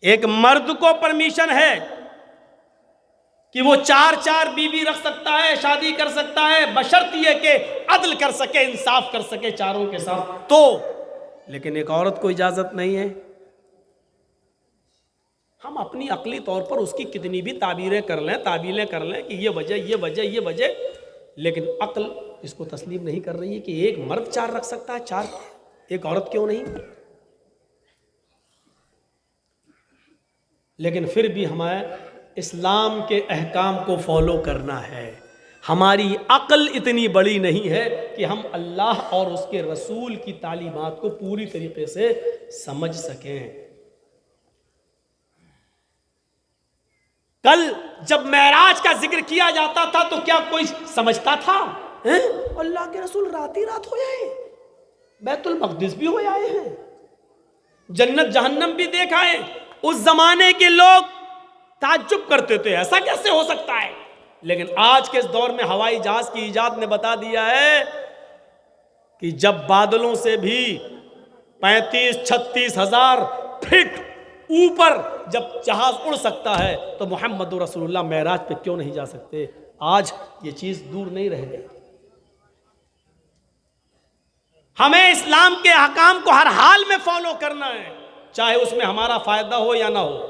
एक मर्द को परमिशन है कि वो 4 बीवी रख सकता है, शादी कर सकता है, बशर्ते कि अदल कर सके, इंसाफ कर सके चारों के साथ तो। लेकिन एक औरत को इजाजत नहीं है। हम अपनी अकली तौर पर उसकी कितनी भी ताबीरें कर लें कि ये वजह, लेकिन अक्ल इसको तस्लीम नहीं कर रही है कि एक मर्द 4 रख सकता है, 4 एक औरत क्यों नहीं। लेकिन फिर भी हमें इस्लाम के अहकाम को फॉलो करना है। हमारी अक्ल इतनी बड़ी नहीं है कि हम अल्लाह और उसके रसूल की तालीमात को पूरी तरीके से समझ सकें। कल जब मेराज का जिक्र किया जाता था तो क्या कोई समझता था? अल्लाह के रसूल रात ही रात हो आए, बैतुल मक़दिस भी हो आए हैं, जन्नत जहन्नम भी देख आए। उस जमाने के लोग ताज्जुब करते थे, ऐसा कैसे हो सकता है। लेकिन आज के इस दौर में हवाई जहाज की इजाद ने बता दिया है कि जब बादलों से भी 35-36 हज़ार फीट ऊपर जब जहाज उड़ सकता है तो मोहम्मद रसूलुल्लाह मेराज पे क्यों नहीं जा सकते। आज ये चीज दूर नहीं रह गई। हमें इस्लाम के अहकाम को हर हाल में फॉलो करना है, चाहे उसमें हमारा फायदा हो या ना हो।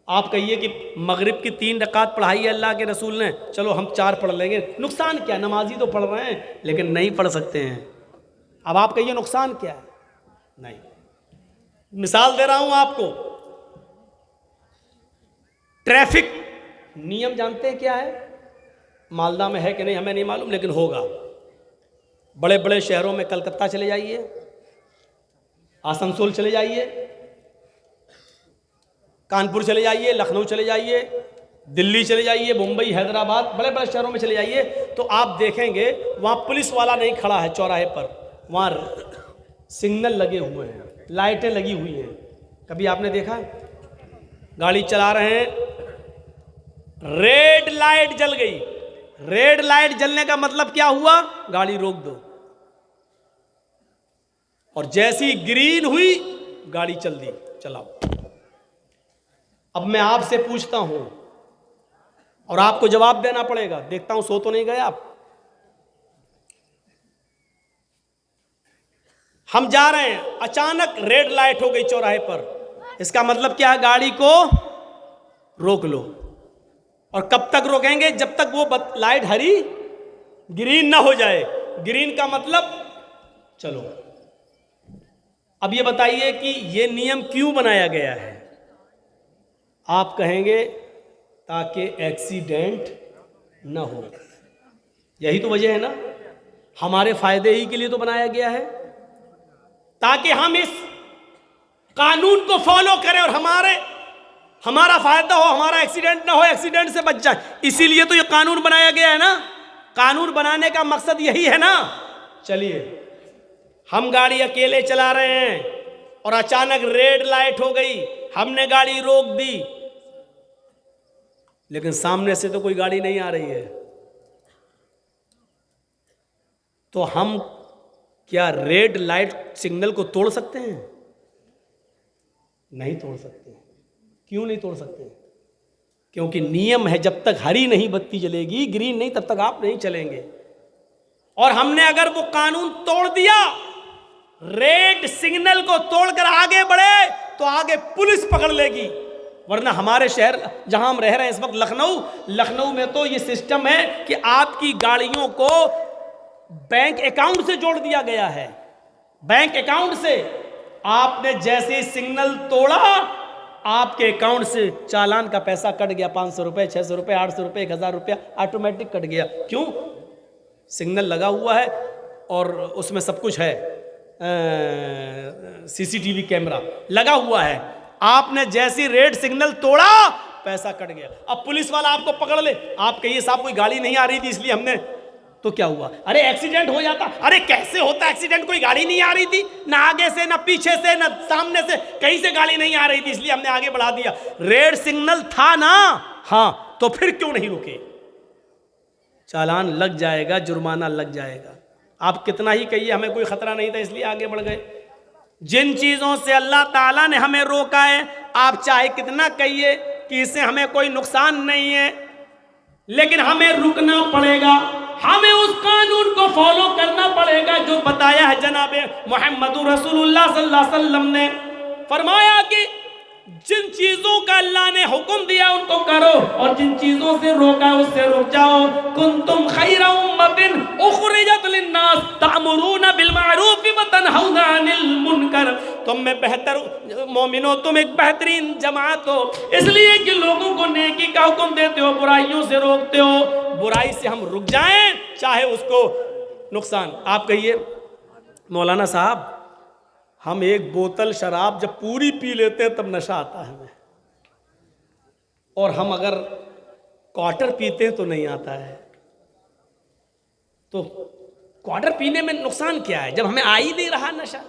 आप कहिए कि मगरिब की 3 रकात पढ़ाई है अल्लाह के रसूल ने, चलो हम 4 पढ़ लेंगे, नुकसान क्या, नमाजी तो पढ़ रहे हैं लेकिन नहीं पढ़ सकते हैं। अब आप कहिए नुकसान क्या है। नहीं, मिसाल दे रहा हूं आपको। ट्रैफिक नियम जानते हैं क्या है? मालदा में है कि नहीं हमें नहीं मालूम, लेकिन होगा। बड़े बड़े शहरों में कलकत्ता चले जाइए, आसनसोल चले जाइए, कानपुर चले जाइए, लखनऊ चले जाइए, दिल्ली चले जाइए, मुंबई, हैदराबाद, बड़े बड़े शहरों में चले जाइए तो आप देखेंगे वहाँ पुलिस वाला नहीं खड़ा है चौराहे पर, वहाँ सिग्नल लगे हुए हैं, लाइटें लगी हुई हैं। कभी आपने देखा? गाड़ी चला रहे हैं, रेड लाइट जल गई। रेड लाइट जलने का मतलब क्या हुआ? गाड़ी रोक दो। और जैसी ग्रीन हुई गाड़ी चल दी, चलाओ। अब मैं आपसे पूछता हूं और आपको जवाब देना पड़ेगा। देखता हूं सो तो नहीं गए आप। हम जा रहे हैं, अचानक रेड लाइट हो गई चौराहे पर, इसका मतलब क्या है? गाड़ी को रोक लो। और कब तक रोकेंगे? जब तक वो लाइट हरी ग्रीन ना हो जाए। ग्रीन का मतलब चलो। अब ये बताइए कि ये नियम क्यों बनाया गया है? आप कहेंगे ताकि एक्सीडेंट ना हो। यही तो वजह है ना, हमारे फायदे ही के लिए तो बनाया गया है, ताकि हम इस कानून को फॉलो करें और हमारा फायदा हो, हमारा एक्सीडेंट ना हो, एक्सीडेंट से बच जाए। इसीलिए तो ये कानून बनाया गया है ना। कानून बनाने का मकसद यही है ना। चलिए, हम गाड़ी अकेले चला रहे हैं और अचानक रेड लाइट हो गई, हमने गाड़ी रोक दी, लेकिन सामने से तो कोई गाड़ी नहीं आ रही है, तो हम क्या रेड लाइट सिग्नल को तोड़ सकते हैं? नहीं तोड़ सकते। क्यों नहीं तोड़ सकते? क्योंकि नियम है, जब तक हरी नहीं बत्ती जलेगी, ग्रीन नहीं, तब तक आप नहीं चलेंगे। और हमने अगर वो कानून तोड़ दिया, रेड सिग्नल को तोड़कर आगे बढ़े तो आगे पुलिस पकड़ लेगी। वरना हमारे शहर जहां हम रह रहे हैं इस वक्त, लखनऊ में तो ये सिस्टम है कि आपकी गाड़ियों को बैंक अकाउंट से जोड़ दिया गया है। बैंक अकाउंट से आपने जैसे सिग्नल तोड़ा, आपके अकाउंट से चालान का पैसा कट गया। 500 रुपये, 600 रुपये, 800 रुपये, 1000 रुपया ऑटोमेटिक कट गया। क्यों? सिग्नल लगा हुआ है और उसमें सब कुछ है, सीसीटीवी कैमरा लगा हुआ है। आपने जैसी रेड सिग्नल तोड़ा, पैसा कट गया। अब पुलिस वाला आपको पकड़ ले, आप कहिए साहब कोई गाड़ी नहीं आ रही थी इसलिए हमने, तो क्या हुआ? अरे एक्सीडेंट हो जाता। अरे कैसे होता एक्सीडेंट? कोई गाड़ी नहीं आ रही थी, ना आगे से, ना पीछे से, ना सामने से, कहीं से गाड़ी नहीं आ रही थी इसलिए हमने आगे बढ़ा दिया। रेड सिग्नल था ना, हाँ, तो फिर क्यों नहीं रुके? चालान लग जाएगा, जुर्माना लग जाएगा। आप कितना ही कहिए हमें कोई खतरा नहीं था इसलिए आगे बढ़ गए। जिन चीज़ों से अल्लाह ताला ने हमें रोका है, आप चाहे कितना कहिए कि इससे हमें कोई नुकसान नहीं है, लेकिन हमें रुकना पड़ेगा, हमें उस कानून को फॉलो करना पड़ेगा जो बताया है जनाबे मोहम्मद रसूलुल्लाह सल्लल्लाहु अलैहि वसल्लम ने। फरमाया कि जिन चीजों का अल्लाह ने हुक्म दिया उनको करो और जिन चीजों से रोका उससे रुक जाओ। कुंतुम खैरा उम्मतिन उखरिजत लिन्नास तअमुरूना बिल मारूफ व तनहौना अनिल मुनकर। तुम में बेहतर मोमिनो, तुम एक बेहतरीन जमात हो, इसलिए कि लोगों को नेकी का हुक्म देते हो, बुराइयों से रोकते हो। बुराई से हम रुक जाएं चाहे उसको नुकसान। आप कहिए मौलाना साहब, हम एक बोतल शराब जब पूरी पी लेते हैं तब नशा आता है हमें, और हम अगर क्वार्टर पीते हैं तो नहीं आता है। तो क्वार्टर पीने में नुकसान क्या है जब हमें आ ही नहीं रहा नशा?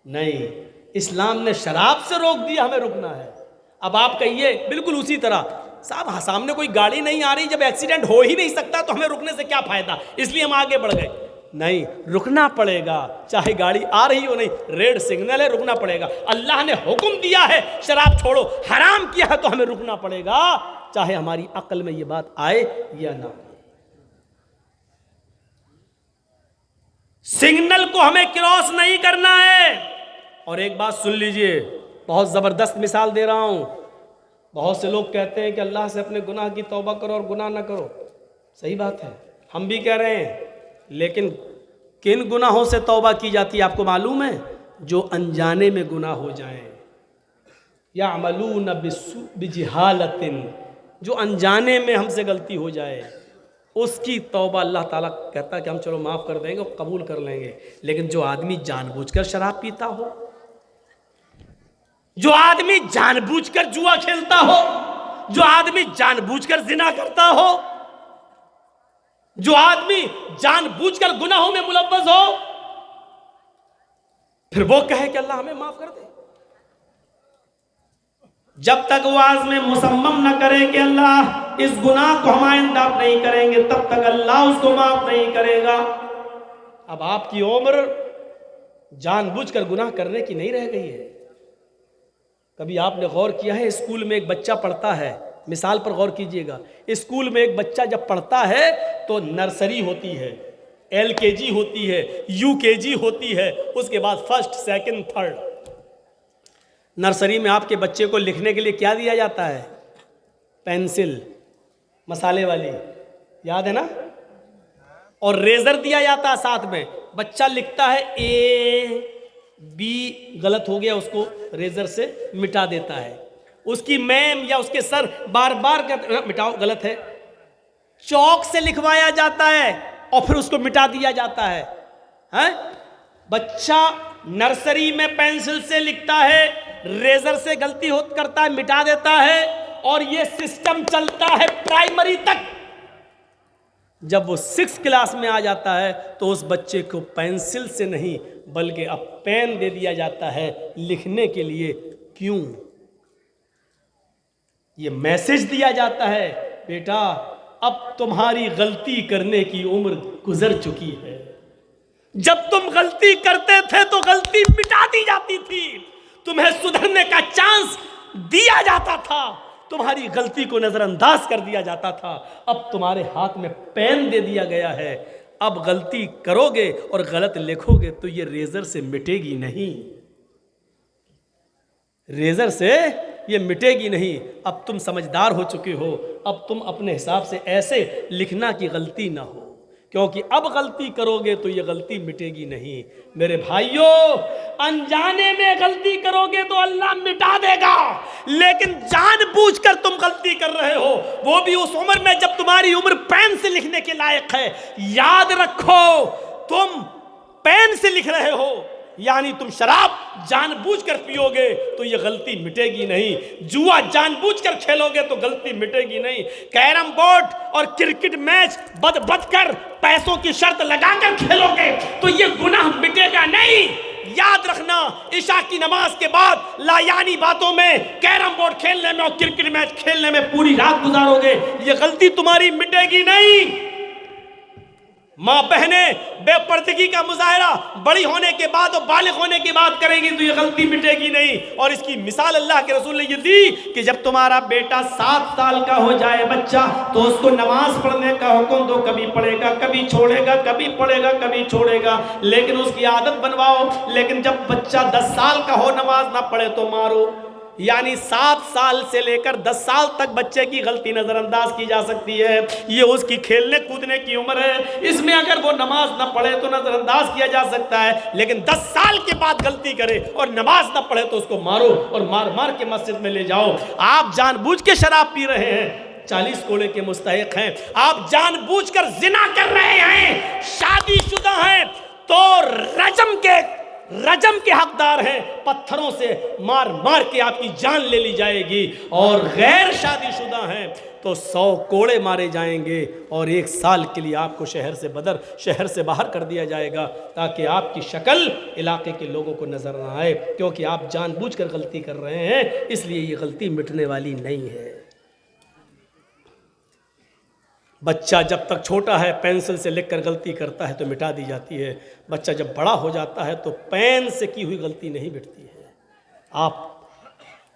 नहीं, इस्लाम ने शराब से रोक दिया, हमें रुकना है। अब आप कहिए बिल्कुल उसी तरह, साहब सामने कोई गाड़ी नहीं आ रही, जब एक्सीडेंट हो ही नहीं सकता तो हमें रुकने से क्या फायदा, इसलिए हम आगे बढ़ गए। नहीं, रुकना पड़ेगा, चाहे गाड़ी आ रही हो नहीं, रेड सिग्नल है, रुकना पड़ेगा। अल्लाह ने हुक्म दिया है शराब छोड़ो, हराम किया है तो हमें रुकना पड़ेगा, चाहे हमारी अक्ल में ये बात आए या ना। सिग्नल को हमें क्रॉस नहीं करना है। और एक बात सुन लीजिए, बहुत जबरदस्त मिसाल दे रहा हूं। बहुत से लोग कहते हैं कि अल्लाह से अपने गुनाह की तौबा करो और गुनाह ना करो। सही बात है, हम भी कह रहे हैं, लेकिन किन गुनाहों से तौबा की जाती है आपको मालूम है? जो अनजाने में गुनाह हो जाएं, या अमलून बिजहालतिन, जो अनजाने में हमसे गलती हो जाए, उसकी तौबा अल्लाह ताला कहता है कि हम चलो माफ़ कर देंगे और कबूल कर लेंगे। लेकिन जो आदमी जानबूझकर शराब पीता हो, जो आदमी जानबूझकर जुआ खेलता हो, जो आदमी जानबूझकर जिना करता हो, जो आदमी जानबूझकर गुनाहों में मुलव्वस हो, फिर वो कहे कि अल्लाह हमें माफ कर दे, जब तक वो आज़्म मुसम्मम न करे कि अल्लाह इस गुनाह को हम आइंदा नहीं करेंगे, तब तक अल्लाह उसको माफ नहीं करेगा। अब आपकी उम्र जानबूझकर गुनाह करने की नहीं रह गई है। कभी आपने गौर किया है, स्कूल में एक बच्चा पढ़ता है, मिसाल पर गौर कीजिएगा, स्कूल में एक बच्चा जब पढ़ता है तो नर्सरी होती है, LKG होती है, UKG होती है, उसके बाद फर्स्ट, सेकंड, थर्ड। नर्सरी में आपके बच्चे को लिखने के लिए क्या दिया जाता है? पेंसिल मसाले वाली, याद है ना, और रेजर दिया जाता है साथ में। बच्चा लिखता है A B, गलत हो गया, उसको रेजर से मिटा देता है। उसकी मैम या उसके सर बार बार कहते मिटाओ, गलत है। चौक से लिखवाया जाता है और फिर उसको मिटा दिया जाता है, हैं? बच्चा नर्सरी में पेंसिल से लिखता है, रेजर से गलती करता है, मिटा देता है, और ये सिस्टम चलता है प्राइमरी तक। जब वो 6 क्लास में आ जाता है तो उस बच्चे को पेंसिल से नहीं बल्कि अब पेन दे दिया जाता है लिखने के लिए। क्यों? ये मैसेज दिया जाता है, बेटा अब तुम्हारी गलती करने की उम्र गुजर चुकी है। जब तुम गलती करते थे तो गलती मिटा दी जाती थी, तुम्हें सुधरने का चांस दिया जाता था, तुम्हारी गलती को नजरअंदाज कर दिया जाता था। अब तुम्हारे हाथ में पेन दे दिया गया है, अब गलती करोगे और गलत लिखोगे तो ये रेजर से मिटेगी नहीं, रेजर से ये मिटेगी नहीं। अब तुम समझदार हो चुके हो, अब तुम अपने हिसाब से ऐसे लिखना कि गलती ना हो, क्योंकि अब गलती करोगे तो ये गलती मिटेगी नहीं। मेरे भाइयों, अनजाने में गलती करोगे तो अल्लाह मिटा देगा, लेकिन जानबूझकर तुम गलती कर रहे हो, वो भी उस उम्र में जब तुम्हारी उम्र पेन से लिखने के लायक है। याद रखो, तुम पेन से लिख रहे हो, यानी तुम शराब जानबूझकर पियोगे तो ये गलती मिटेगी नहीं। जुआ जानबूझकर खेलोगे तो गलती मिटेगी नहीं। कैरम बोर्ड और क्रिकेट मैच बद कर पैसों की शर्त लगाकर खेलोगे तो ये गुनाह मिटेगा नहीं। याद रखना, ईशा की नमाज के बाद लायानी बातों में, कैरम बोर्ड खेलने में और क्रिकेट मैच खेलने में पूरी रात गुजारोगे, ये गलती तुम्हारी मिटेगी नहीं। माँ बहने बेपर्दगी का मुजाहरा बड़ी होने के बाद और बालिग होने के बाद करेंगी तो ये गलती मिटेगी नहीं। और इसकी मिसाल अल्लाह के रसूल ने ये दी कि जब तुम्हारा बेटा 7 साल का हो जाए बच्चा, तो उसको नमाज पढ़ने का हुक्म दो। कभी पढ़ेगा, कभी छोड़ेगा, कभी पढ़ेगा, कभी छोड़ेगा, लेकिन उसकी आदत बनवाओ। लेकिन जब बच्चा 10 साल का हो, नमाज ना पढ़े तो मारो। यानी 7 साल से लेकर 10 साल तक बच्चे की गलती नजरअंदाज की जा सकती है। ये उसकी खेलने कूदने की उम्र है, इसमें अगर वो नमाज ना पढ़े तो नजरअंदाज किया जा सकता है। लेकिन 10 साल के बाद गलती करे और नमाज ना पढ़े तो उसको मारो और मार मार के मस्जिद में ले जाओ। आप जानबूझ के शराब पी रहे हैं, 40 कोड़े के मुस्तहिक हैं। आप जानबूझकर जिना कर रहे हैं, शादीशुदा हैं, तो रजम के हकदार हैं। पत्थरों से मार मार के आपकी जान ले ली जाएगी। और गैर शादीशुदा हैं तो 100 कोड़े मारे जाएंगे और 1 साल के लिए आपको शहर से बाहर कर दिया जाएगा, ताकि आपकी शक्ल इलाके के लोगों को नजर ना आए। क्योंकि आप जानबूझकर गलती कर रहे हैं, इसलिए ये गलती मिटने वाली नहीं है। बच्चा जब तक छोटा है पेंसिल से लिखकर गलती करता है तो मिटा दी जाती है। बच्चा जब बड़ा हो जाता है तो पेन से की हुई गलती नहीं मिटती है। आप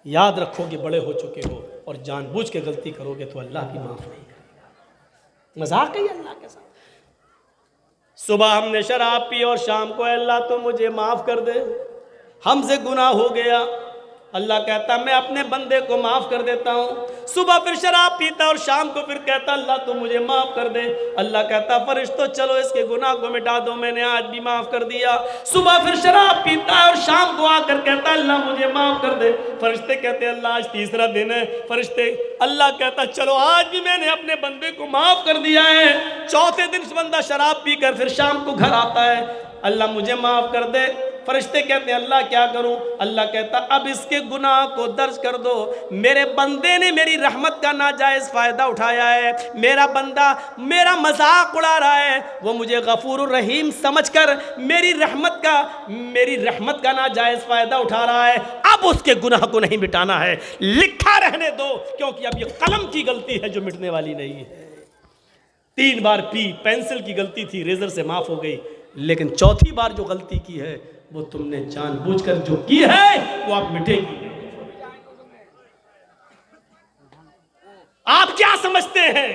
याद रखोगे बड़े हो चुके हो और जानबूझ के गलती करोगे तो अल्लाह भी माफ़ नहीं करेगा। मजाक है अल्लाह के साथ। सुबह हमने शराब पी और शाम को अल्लाह तो मुझे माफ़ कर दे, हमसे गुनाह हो गया। अल्लाह कहता मैं अपने बंदे को माफ़ कर देता हूँ। सुबह फिर शराब पीता और शाम को फिर कहता अल्लाह तो मुझे माफ़ कर दे। अल्लाह कहता फरिश्तों चलो इसके गुनाह को मिटा दो, मैंने आज भी माफ़ कर दिया। सुबह फिर शराब पीता है और शाम को आकर कहता अल्लाह मुझे माफ़ कर दे। फरिश्ते कहते अल्लाह आज तीसरा दिन है। फरिश्ते अल्लाह कहता चलो आज भी मैंने अपने बंदे को माफ़ कर दिया है। चौथे दिन बंदा शराब पी कर फिर शाम को घर आता है, अल्लाह मुझे माफ़ कर दे। फरिश्ते कहते हैं अल्लाह क्या करूं? अल्लाह कहता अब इसके गुनाह को दर्ज कर दो। मेरे बंदे ने मेरी रहमत का नाजायज़ फ़ायदा उठाया है, मेरा बंदा मेरा मजाक उड़ा रहा है, वो मुझे गफूर रहीम समझकर मेरी रहमत का नाजायज़ फ़ायदा उठा रहा है। अब उसके गुनाह को नहीं मिटाना है, लिखा रहने दो, क्योंकि अब ये कलम की गलती है जो मिटने वाली नहीं है। 3 बार पी, पेंसिल की गलती थी, रेजर से माफ़ हो गई, लेकिन चौथी बार जो गलती की है वो तुमने जानबूझकर जो की है वो आप मिटेगी। आप क्या समझते हैं?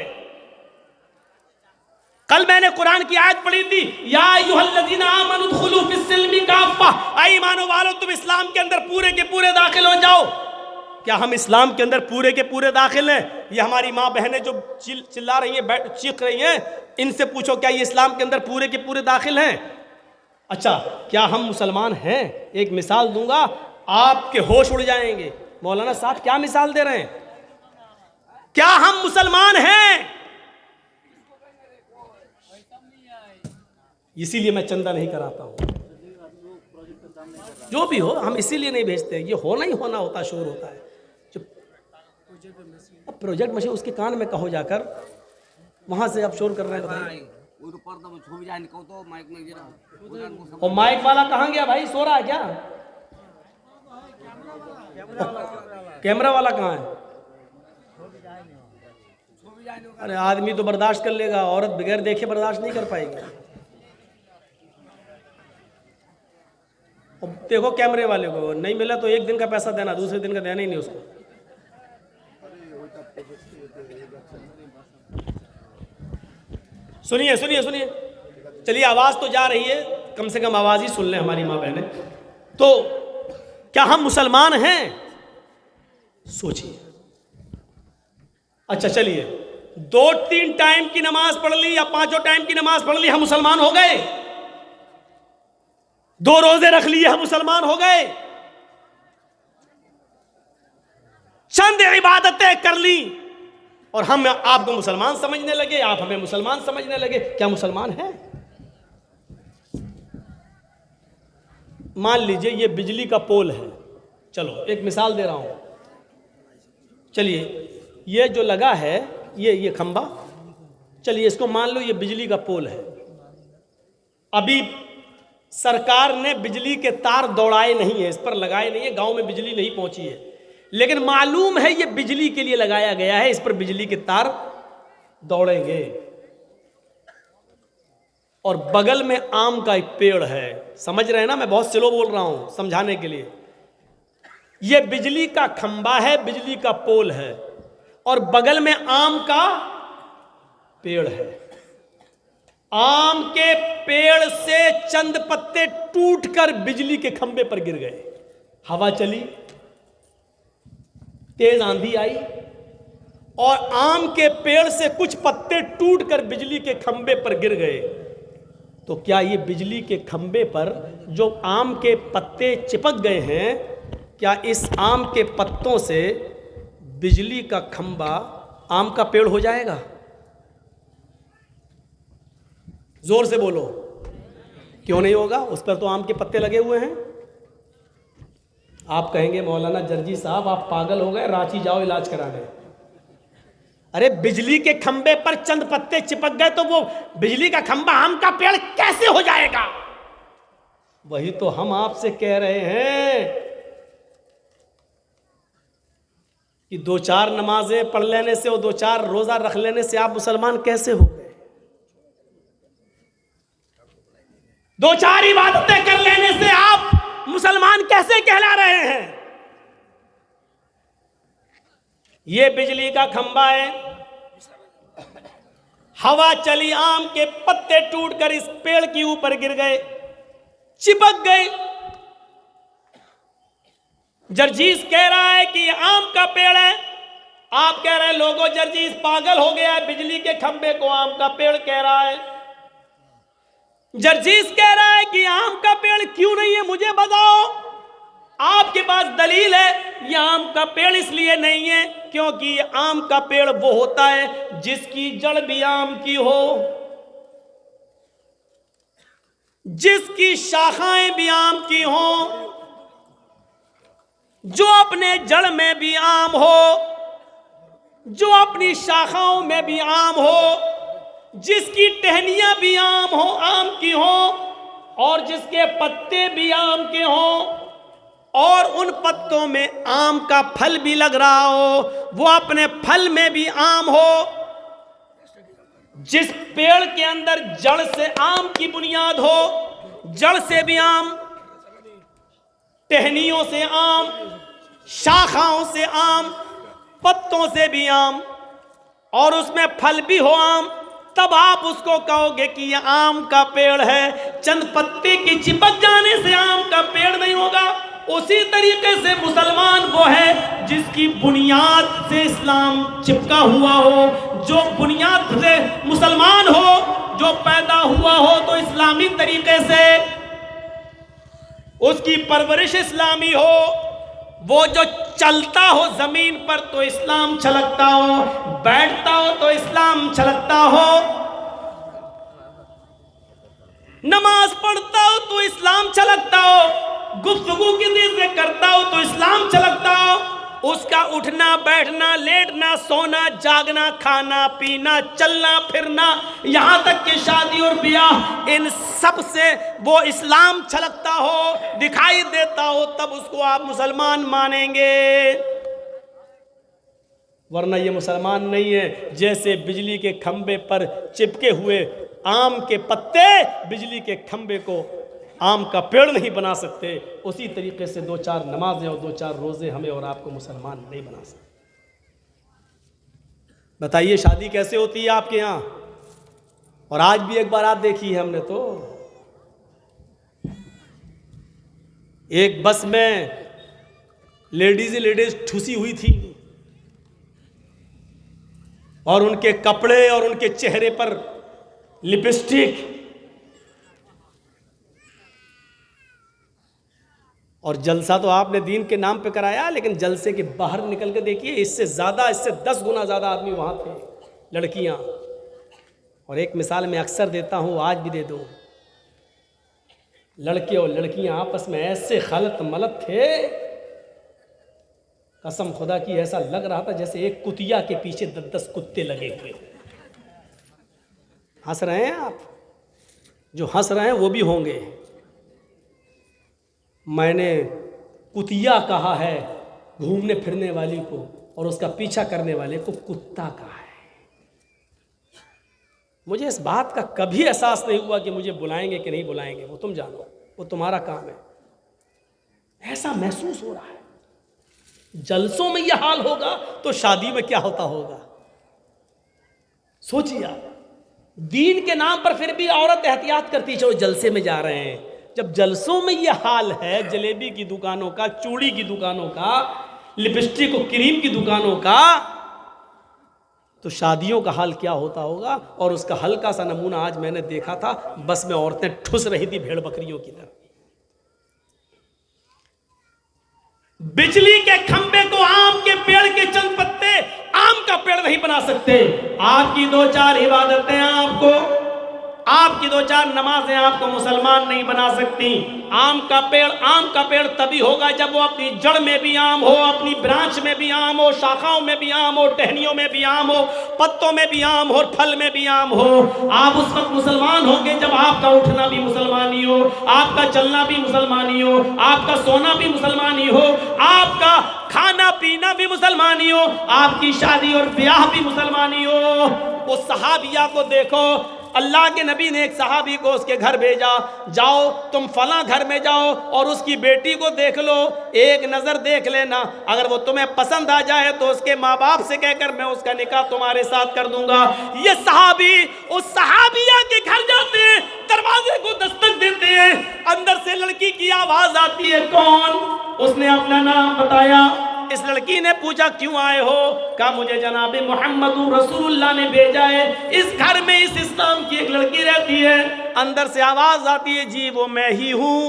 कल मैंने कुरान की आयत पढ़ी थी, या अय्युहल्लज़ीना आमनु उदखुलू फिस्सिल्मि काफ़ा, ऐ ईमान वालों तुम इस्लाम के अंदर पूरे के पूरे दाखिल हो जाओ। क्या हम इस्लाम के अंदर पूरे के पूरे दाखिल हैं? ये हमारी माँ बहनें जो चिल्ला रही हैं, चीख रही हैं, इनसे पूछो क्या ये इस्लाम के अंदर पूरे के पूरे दाखिल हैं? अच्छा, क्या हम मुसलमान हैं? एक मिसाल दूंगा, आपके होश उड़ जाएंगे। मौलाना साहब क्या मिसाल दे रहे हैं? क्या हम मुसलमान हैं? इसीलिए मैं चंदा नहीं कराता हूं। जो भी हो हम इसीलिए नहीं भेजते, ये होना ही होना होता, शोर होता है। अब प्रोजेक्ट मशीन उसके कान में कहो जाकर, वहां से आप शोर कर रहे हैं। और माइक वाला कहाँ गया भाई? सो रहा है क्या? कैमरा वाला कहाँ है? अरे आदमी तो बर्दाश्त कर लेगा, औरत बगैर देखे बर्दाश्त नहीं कर पाएगी। और देखो कैमरे वाले को नहीं मिला तो 1 दिन का पैसा देना, दूसरे दिन का देना ही नहीं उसको। सुनिए सुनिए सुनिए, चलिए आवाज़ तो जा रही है, कम से कम आवाज़ ही सुन लें हमारी माँ बहनें। तो क्या हम मुसलमान हैं? सोचिए। अच्छा चलिए, 2-3 टाइम की नमाज पढ़ ली या 5 टाइम की नमाज पढ़ ली, हम मुसलमान हो गए। 2 रोजे रख लिए, हम मुसलमान हो गए। चंद इबादतें कर ली और हम आपको मुसलमान समझने लगे, आप हमें मुसलमान समझने लगे। क्या मुसलमान है? मान लीजिए ये बिजली का पोल है, चलो एक मिसाल दे रहा हूं। चलिए ये जो लगा है ये खंबा, चलिए इसको मान लो ये बिजली का पोल है। अभी सरकार ने बिजली के तार दौड़ाए नहीं है, इस पर लगाए नहीं है, गांव में बिजली नहीं पहुंची है, लेकिन मालूम है ये बिजली के लिए लगाया गया है, इस पर बिजली के तार दौड़ेंगे। और बगल में आम का एक पेड़ है। समझ रहे हैं ना, मैं बहुत स्लो बोल रहा हूं समझाने के लिए। ये बिजली का खंबा है, बिजली का पोल है, और बगल में आम का पेड़ है। आम के पेड़ से चंद पत्ते टूटकर बिजली के खंबे पर गिर गए। हवा चली, तेज आंधी आई, और आम के पेड़ से कुछ पत्ते टूटकर बिजली के खंबे पर गिर गए। तो क्या ये बिजली के खंबे पर जो आम के पत्ते चिपक गए हैं, क्या इस आम के पत्तों से बिजली का खंबा आम का पेड़ हो जाएगा? जोर से बोलो, क्यों नहीं होगा? उस पर तो आम के पत्ते लगे हुए हैं। आप कहेंगे मौलाना जर्जी साहब आप पागल हो गए, रांची जाओ इलाज कराने। अरे बिजली के खंबे पर चंद पत्ते चिपक गए तो वो बिजली का खंबा आम का पेड़ कैसे हो जाएगा? वही तो हम आपसे कह रहे हैं कि 2-4 नमाजें पढ़ लेने से और 2-4 रोजा रख लेने से आप मुसलमान कैसे हो गए? 2-4 इबादतें कर लेने से आप मुसलमान कैसे कहला रहे हैं? ये बिजली का खंबा है, हवा चली, आम के पत्ते टूटकर इस पेड़ के ऊपर गिर गए, चिपक गए। जर्जीस कह रहा है कि आम का पेड़ है, आप कह रहे हैं लोगों जर्जीस पागल हो गया है, बिजली के खंबे को आम का पेड़ कह रहा है। जर्जीस कह रहा है कि आम का पेड़ क्यों नहीं है, मुझे बताओ, आपके पास दलील है? यह आम का पेड़ इसलिए नहीं है क्योंकि आम का पेड़ वो होता है जिसकी जड़ भी आम की हो, जिसकी शाखाएं भी आम की हो, जो अपने जड़ में भी आम हो, जो अपनी शाखाओं में भी आम हो, जिसकी टहनियां भी आम हो, आम की हो, और जिसके पत्ते भी आम के हो, और उन पत्तों में आम का फल भी लग रहा हो, वो अपने फल में भी आम हो, जिस पेड़ के अंदर जड़ से आम की बुनियाद हो, जड़ से भी आम, टहनियों से आम, शाखाओं से आम, पत्तों से भी आम, और उसमें फल भी हो आम, तब आप उसको कहोगे कि यह आम का पेड़ है। चंद पत्ते के चिपक जाने से आम का पेड़ नहीं होगा। उसी तरीके से मुसलमान वो है जिसकी बुनियाद से इस्लाम चिपका हुआ हो, जो बुनियाद से मुसलमान हो, जो पैदा हुआ हो तो इस्लामी तरीके से, उसकी परवरिश इस्लामी हो, वो जो चलता हो जमीन पर तो इस्लाम छलकता हो, बैठता हो तो इस्लाम छलकता हो, नमाज पढ़ता हो तो इस्लाम छलकता हो, गुफ्तगू किसी से करता हो तो इस्लाम छलकता हो, उसका उठना बैठना, लेटना, सोना, जागना, खाना पीना, चलना फिरना, यहां तक कि शादी और ब्याह, इन सब से वो इस्लाम छलकता हो, दिखाई देता हो, तब उसको आप मुसलमान मानेंगे, वरना ये मुसलमान नहीं है। जैसे बिजली के खंबे पर चिपके हुए आम के पत्ते बिजली के खंबे को आम का पेड़ नहीं बना सकते, उसी तरीके से 2-4 नमाजें और 2-4 रोजे हमें और आपको मुसलमान नहीं बना सकते। बताइए शादी कैसे होती है आपके यहाँ? और आज भी एक बार आप देखी है हमने तो, एक बस में लेडीज ठुसी हुई थी, और उनके कपड़े और उनके चेहरे पर लिपस्टिक, और जलसा तो आपने दीन के नाम पे कराया, लेकिन जलसे के बाहर निकल के देखिए, इससे ज़्यादा, इससे 10 गुना ज़्यादा आदमी वहाँ थे, लड़कियाँ। और एक मिसाल मैं अक्सर देता हूँ, आज भी दे दो, लड़के और लड़कियाँ आपस में ऐसे खलत मलत थे, कसम खुदा की ऐसा लग रहा था जैसे एक कुतिया के पीछे 10-10 कुत्ते लगे हुए। हंस रहे हैं आप? जो हंस रहे हैं वो भी होंगे। मैंने कुतिया कहा है घूमने फिरने वाली को, और उसका पीछा करने वाले को कुत्ता कहा है। मुझे इस बात का कभी एहसास नहीं हुआ कि मुझे बुलाएंगे कि नहीं बुलाएंगे, वो तुम जानो, वो तुम्हारा काम है। ऐसा महसूस हो रहा है, जलसों में यह हाल होगा तो शादी में क्या होता होगा। सोचिए आप, दीन के नाम पर फिर भी औरत एहतियात करती, चलो जलसे में जा रहे हैं। जब जलसों में यह हाल है, जलेबी की दुकानों का, चूड़ी की दुकानों का, लिपस्टिक और क्रीम की दुकानों का, तो शादियों का हाल क्या होता होगा। और उसका हल्का सा नमूना आज मैंने देखा था, बस में औरतें ठुस रही थी भेड़ बकरियों की तरह। बिजली के खंबे को आम के पेड़ के चंद पत्ते आम का पेड़ नहीं बना सकते। आपकी दो चार इबादतें आपकी दो चार नमाजें आपको मुसलमान नहीं बना सकती। आम का पेड़ तभी होगा जब वो अपनी जड़ में भी आम हो, अपनी ब्रांच में भी आम हो, शाखाओं में भी आम हो, टहनियों में भी आम हो, पत्तों में भी आम हो, फल में भी आम हो। आप उस वक्त मुसलमान होंगे जब आपका उठना भी मुसलमानी हो, आपका चलना भी मुसलमानी हो, आपका सोना भी मुसलमानी हो, आपका खाना पीना भी मुसलमानी हो, आपकी शादी और ब्याह भी मुसलमानी हो। उस सहाबिया को देखो, अल्लाह के नबी ने एक सहाबी को उसके घर भेजा, जाओ तुम फला घर में जाओ और उसकी बेटी को देख लो, एक नज़र देख लेना, अगर वो तुम्हें पसंद आ जाए तो उसके माँ बाप से कहकर मैं उसका निकाह तुम्हारे साथ कर दूंगा। ये सहाबी उस सहाबिया के घर जाते हैं, दरवाजे को दस्तक देते हैं, अंदर से लड़की की आवाज़ आती है, कौन? उसने अपना नाम बताया। इस लड़की ने पूछा क्यों आए हो? कहा मुझे जनाब मोहम्मद रसूलुल्लाह ने भेजा है, इस घर में इस इस्लाम की एक लड़की रहती है। अंदर से आवाज आती है, जी वो मैं ही हूँ।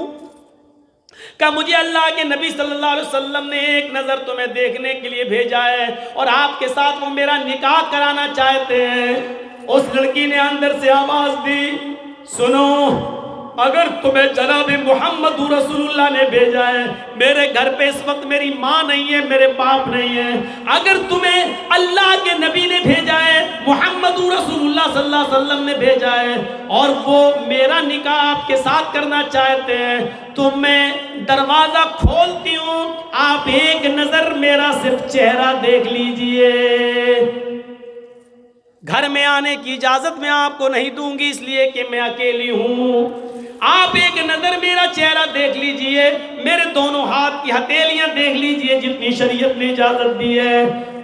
कहा मुझे अल्लाह के नबी सल्लल्लाहु अलैहि वसल्लम ने एक नज़र तुम्हें देखने के लिए भेजा है और आपके साथ वो मेरा निकाह कराना चाहते हैं। उस लड़की ने अंदर से आवाज दी, सुनो, अगर तुम्हें जनाब मोहम्मद रसूलुल्लाह ने भेजा है, मेरे घर पे इस वक्त मेरी माँ नहीं है, मेरे बाप नहीं है, अगर तुम्हें अल्लाह के नबी ने भेजा है, मोहम्मद रसूलुल्लाह सल्लल्लाहु अलैहि वसल्लम ने भेजा है और वो मेरा निकाह आपके साथ करना चाहते हैं, तो मैं दरवाज़ा खोलती हूँ, आप एक नज़र मेरा सिर्फ चेहरा देख लीजिए। घर में आने की इजाज़त मैं आपको नहीं दूंगी, इसलिए कि मैं अकेली हूँ। आप एक नज़र मेरा चेहरा देख लीजिए, मेरे दोनों हाथ की हथेलियां देख लीजिए जितनी शरीयत ने इजाज़त दी है,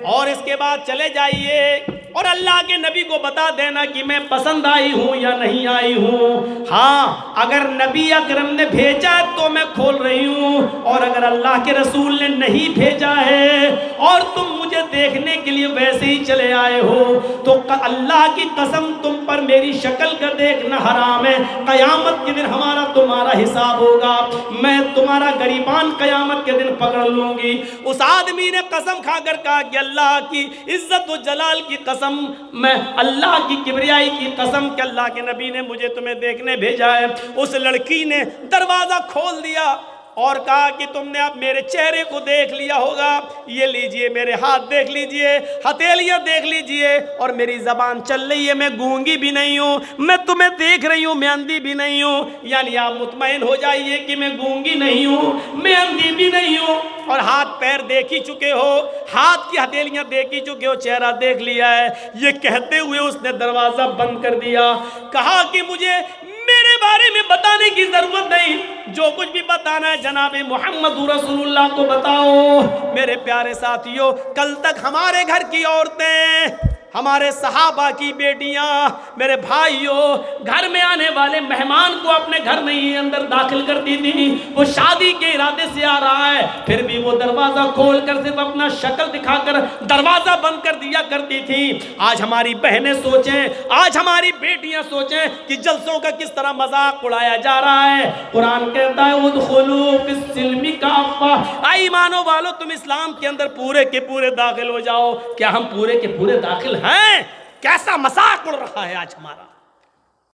और इसके बाद चले जाइए और अल्लाह के नबी को बता देना कि मैं पसंद आई हूँ या नहीं आई हूँ। हाँ, अगर नबी अकरम ने भेजा तो मैं खोल रही हूँ, और अगर अल्लाह के रसूल ने नहीं भेजा है और तुम मुझे देखने के लिए वैसे ही चले आए हो, तो अल्लाह की कसम तुम पर मेरी शक्ल का देखना हराम है। क़यामत के दिन हमारा तुम्हारा हिसाब होगा, मैं तुम्हारा गरीबान क़यामत के दिन पकड़ लूँगी। उस आदमी ने कसम खाकर कहा कि अल्लाह की इज्जत व जलाल की कसम, मैं अल्लाह की किबरियाई की कसम कि अल्लाह के नबी ने मुझे तुम्हें देखने भेजा है। उस लड़की ने दरवाज़ा खोल दिया और कहा कि तुमने अब मेरे चेहरे को देख लिया होगा, ये लीजिए मेरे हाथ देख लीजिए, हथेलियाँ देख लीजिए, और मेरी ज़बान चल रही है, मैं गूंगी भी नहीं हूँ, मैं तुम्हें देख रही हूँ, मैं अंधी भी नहीं हूँ। यानी आप मुतमईन हो जाइए कि मैं गूंगी नहीं हूँ, मैं अंधी भी नहीं हूँ, और हाथ पैर देख ही चुके हो, हाथ की हथेलियाँ देख ही चुके हो, चेहरा देख लिया है। ये कहते हुए उसने दरवाज़ा बंद कर दिया, कहा कि मुझे मेरे बारे में बताने की जरूरत नहीं, जो कुछ भी बताना है जनाब मोहम्मद रसूलुल्लाह को बताओ। मेरे प्यारे साथियों, कल तक हमारे घर की औरतें, हमारे सहाबा की बेटियां, मेरे भाइयों, घर में आने वाले मेहमान को अपने घर में ही अंदर दाखिल करती थी। वो शादी के इरादे से आ रहा है, फिर भी वो दरवाज़ा खोलकर सिर्फ अपना शक्ल दिखाकर दरवाज़ा बंद कर दिया करती थी। आज हमारी बहनें सोचें, आज हमारी बेटियां सोचें कि जलसों का किस तरह मजाक उड़ाया जा रहा है। कुरान कहता है उदखुलू फिस्सिल्मि काफ़ा, आई ईमानो वालों तुम इस्लाम के अंदर पूरे के पूरे दाखिल हो जाओ। क्या हम पूरे के पूरे दाखिल हैं? कैसा मजाक उड़ रहा है आज हमारा।